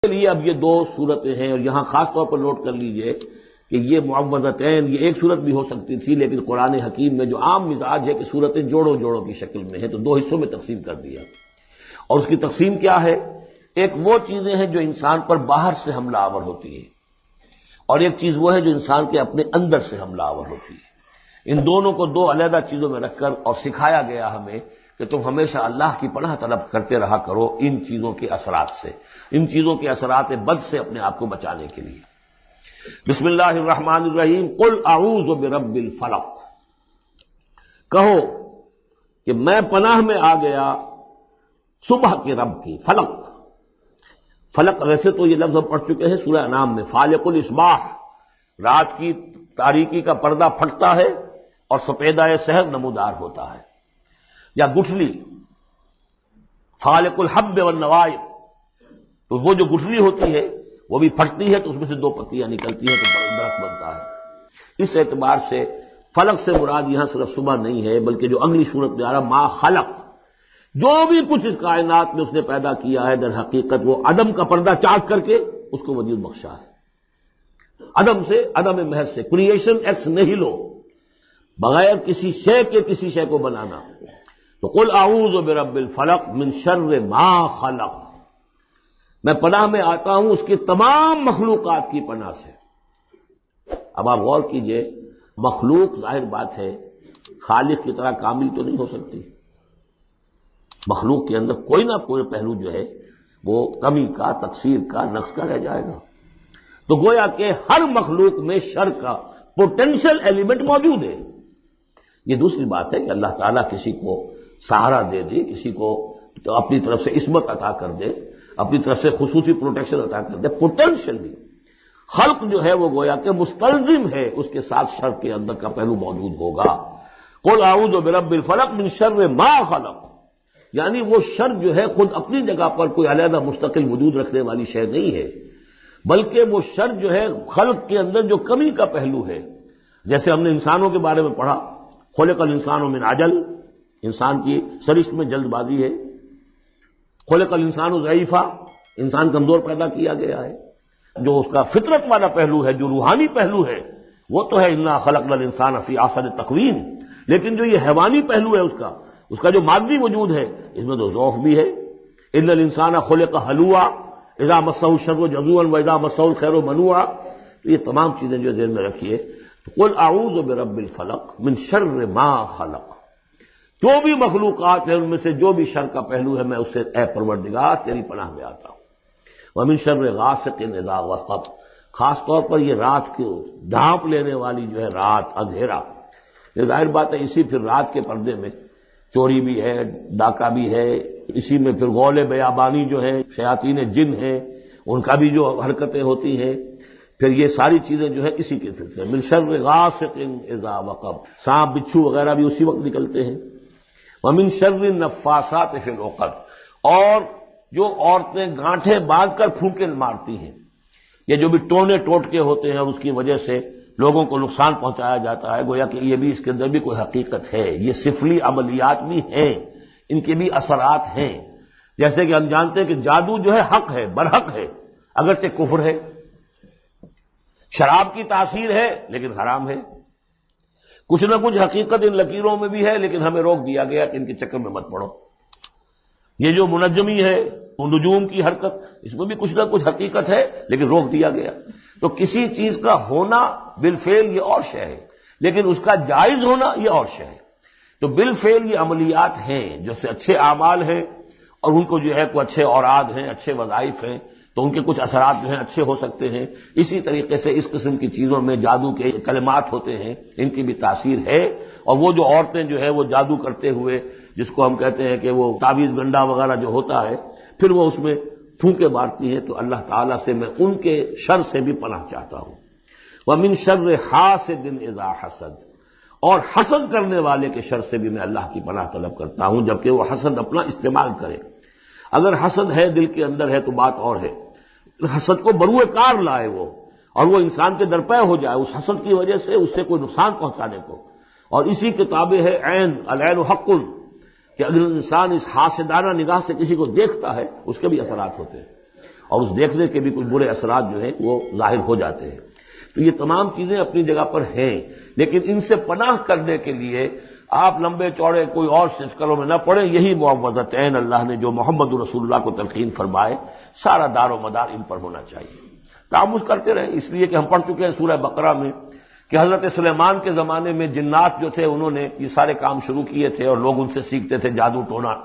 کے لیے اب یہ دو صورتیں ہیں، اور یہاں خاص طور پر نوٹ کر لیجئے کہ یہ معوذتین یہ ایک صورت بھی ہو سکتی تھی، لیکن قرآن حکیم میں جو عام مزاج ہے کہ صورتیں جوڑوں جوڑوں کی شکل میں ہیں، تو دو حصوں میں تقسیم کر دیا۔ اور اس کی تقسیم کیا ہے؟ ایک وہ چیزیں ہیں جو انسان پر باہر سے حملہ آور ہوتی ہیں، اور ایک چیز وہ ہے جو انسان کے اپنے اندر سے حملہ آور ہوتی ہے۔ ان دونوں کو دو علیحدہ چیزوں میں رکھ کر اور سکھایا گیا ہمیں کہ تم ہمیشہ اللہ کی پناہ طلب کرتے رہا کرو ان چیزوں کے اثرات سے، ان چیزوں کے اثرات بد سے اپنے آپ کو بچانے کے لیے۔ بسم اللہ الرحمن الرحیم، قل اعوذ برب الفلق، کہو کہ میں پناہ میں آ گیا صبح کے رب کی۔ فلق، فلق ویسے تو یہ لفظ ہم پڑھ چکے ہیں سورہ انعام میں، فالق الاصباح، رات کی تاریکی کا پردہ پھٹتا ہے اور سپیدہ سحر نمودار ہوتا ہے۔ یا گٹھلی، فالق الحب والنوائب، تو وہ جو گٹھلی ہوتی ہے وہ بھی پھٹتی ہے تو اس میں سے دو پتیاں نکلتی ہیں تو درخت بنتا ہے۔ اس اعتبار سے فلق سے مراد یہاں صرف صبح نہیں ہے، بلکہ جو اگلی صورت میں آ رہا ما خلق، جو بھی کچھ اس کائنات میں اس نے پیدا کیا ہے در حقیقت وہ عدم کا پردہ چاک کر کے اس کو وجود بخشا ہے۔ عدم سے، عدم محض سے، کریشن ایکس نیہیلو، بغیر کسی شے کے کسی شے کو بنانا۔ تو قل اعوذ برب الفلق من شر ما خلق، میں پناہ میں آتا ہوں اس کی تمام مخلوقات کی پناہ سے۔ اب آپ غور کیجئے، مخلوق ظاہر بات ہے خالق کی طرح کامل تو نہیں ہو سکتی، مخلوق کے اندر کوئی نہ کوئی پہلو جو ہے وہ کمی کا، تقصیر کا، نقص کا رہ جائے گا۔ تو گویا کہ ہر مخلوق میں شر کا پوٹینشل ایلیمنٹ موجود ہے۔ یہ دوسری بات ہے کہ اللہ تعالیٰ کسی کو سہارا دے دے، کسی کو تو اپنی طرف سے عصمت عطا کر دے، اپنی طرف سے خصوصی پروٹیکشن عطا کر دے، پوٹینشلی خلق جو ہے وہ گویا کہ مستلزم ہے اس کے ساتھ شر کے اندر کا پہلو موجود ہوگا۔ قل اعوذ برب الفلق من شر ما خلق، یعنی وہ شر جو ہے خود اپنی جگہ پر کوئی علیحدہ مستقل وجود رکھنے والی شے نہیں ہے، بلکہ وہ شر جو ہے خلق کے اندر جو کمی کا پہلو ہے۔ جیسے ہم نے انسانوں کے بارے میں پڑھا، خلق الانسان من عجل، انسان کی سرشت میں جلد بازی ہے۔ خلق الانسان ضعیفا، انسان کمزور پیدا کیا گیا ہے۔ جو اس کا فطرت والا پہلو ہے، جو روحانی پہلو ہے، وہ تو ہے انا خلقنا الانسان فی احسن تقویم، لیکن جو یہ حیوانی پہلو ہے اس کا جو مادی وجود ہے، اس میں تو ضعف بھی ہے۔ ان الانسان خلق ہلوعا اذا مسہ الشر جزوعا واذا مسہ الخیر منوعا، یہ تمام چیزیں جو ذہن میں رکھیے۔ قل اعوذ برب الفلق من شر ما خلق، جو بھی مخلوقات ہیں ان میں سے جو بھی شر کا پہلو ہے میں اس سے اے پروردگار تیری پناہ میں آتا ہوں۔ ومن شر غاسق اذا وقب، خاص طور پر یہ رات کو ڈھانپ لینے والی جو ہے رات، اندھیرا، یہ ظاہر بات ہے اسی پھر رات کے پردے میں چوری بھی ہے، ڈاکہ بھی ہے، اسی میں پھر غول بیابانی جو ہے، شیاطین جن ہیں ان کا بھی جو حرکتیں ہوتی ہیں، پھر یہ ساری چیزیں جو ہے اسی کے سلسلے من شر غاسق اذا وقب، سانپ بچھو وغیرہ بھی اسی وقت نکلتے ہیں۔ ومن شر النفاثات فی العقد، اور جو عورتیں گانٹھیں باندھ کر پھونکے مارتی ہیں، یہ جو بھی ٹونے ٹوٹکے ہوتے ہیں اور اس کی وجہ سے لوگوں کو نقصان پہنچایا جاتا ہے، گویا کہ یہ بھی اس کے اندر بھی کوئی حقیقت ہے۔ یہ سفلی عملیات بھی ہیں، ان کے بھی اثرات ہیں۔ جیسے کہ ہم جانتے ہیں کہ جادو جو ہے حق ہے، برحق ہے، اگرچہ کفر ہے۔ شراب کی تاثیر ہے لیکن حرام ہے۔ کچھ نہ کچھ حقیقت ان لکیروں میں بھی ہے، لیکن ہمیں روک دیا گیا کہ ان کے چکر میں مت پڑو۔ یہ جو منجمی ہے، نجوم کی حرکت، اس میں بھی کچھ نہ کچھ حقیقت ہے لیکن روک دیا گیا۔ تو کسی چیز کا ہونا بالفعل یہ اور شے ہے، لیکن اس کا جائز ہونا یہ اور شے ہے۔ تو بالفعل یہ عملیات ہیں جیسے اچھے اعمال ہیں، اور ان کو جو ہے کوئی اچھے اوراد ہیں، اچھے وظائف ہیں، تو ان کے کچھ اثرات جو ہیں اچھے ہو سکتے ہیں۔ اسی طریقے سے اس قسم کی چیزوں میں جادو کے کلمات ہوتے ہیں، ان کی بھی تاثیر ہے۔ اور وہ جو عورتیں جو ہے وہ جادو کرتے ہوئے، جس کو ہم کہتے ہیں کہ وہ تعویذ گنڈا وغیرہ جو ہوتا ہے، پھر وہ اس میں پھونکے مارتی ہیں، تو اللہ تعالیٰ سے میں ان کے شر سے بھی پناہ چاہتا ہوں۔ وَمِن شَرِّ حَاسِدٍ إِذَا حَسَدَ، اور حسد کرنے والے کے شر سے بھی میں اللہ کی پناہ طلب کرتا ہوں، جبکہ وہ حسد اپنا استعمال کرے۔ اگر حسد ہے دل کے اندر ہے تو بات اور ہے، حسد کو بروئے کار لائے وہ، اور وہ انسان کے درپے ہو جائے اس حسد کی وجہ سے اس سے کوئی نقصان پہنچانے کو۔ اور اسی کتابیں ہے عین، العین حق، کہ اگر انسان اس حاسدانہ نگاہ سے کسی کو دیکھتا ہے اس کے بھی اثرات ہوتے ہیں۔ اور اس دیکھنے کے بھی کچھ برے اثرات جو ہیں وہ ظاہر ہو جاتے ہیں۔ تو یہ تمام چیزیں اپنی جگہ پر ہیں، لیکن ان سے پناہ کرنے کے لیے آپ لمبے چوڑے کوئی اور سلسلوں میں نہ پڑیں۔ یہی معوذتین اللہ نے جو محمد رسول اللہ کو تلقین فرمائے، سارا دار و مدار ان پر ہونا چاہیے۔ تعوذ کرتے رہیں، اس لیے کہ ہم پڑھ چکے ہیں سورہ بقرہ میں کہ حضرت سلیمان کے زمانے میں جنات جو تھے انہوں نے یہ سارے کام شروع کیے تھے اور لوگ ان سے سیکھتے تھے جادو ٹونا۔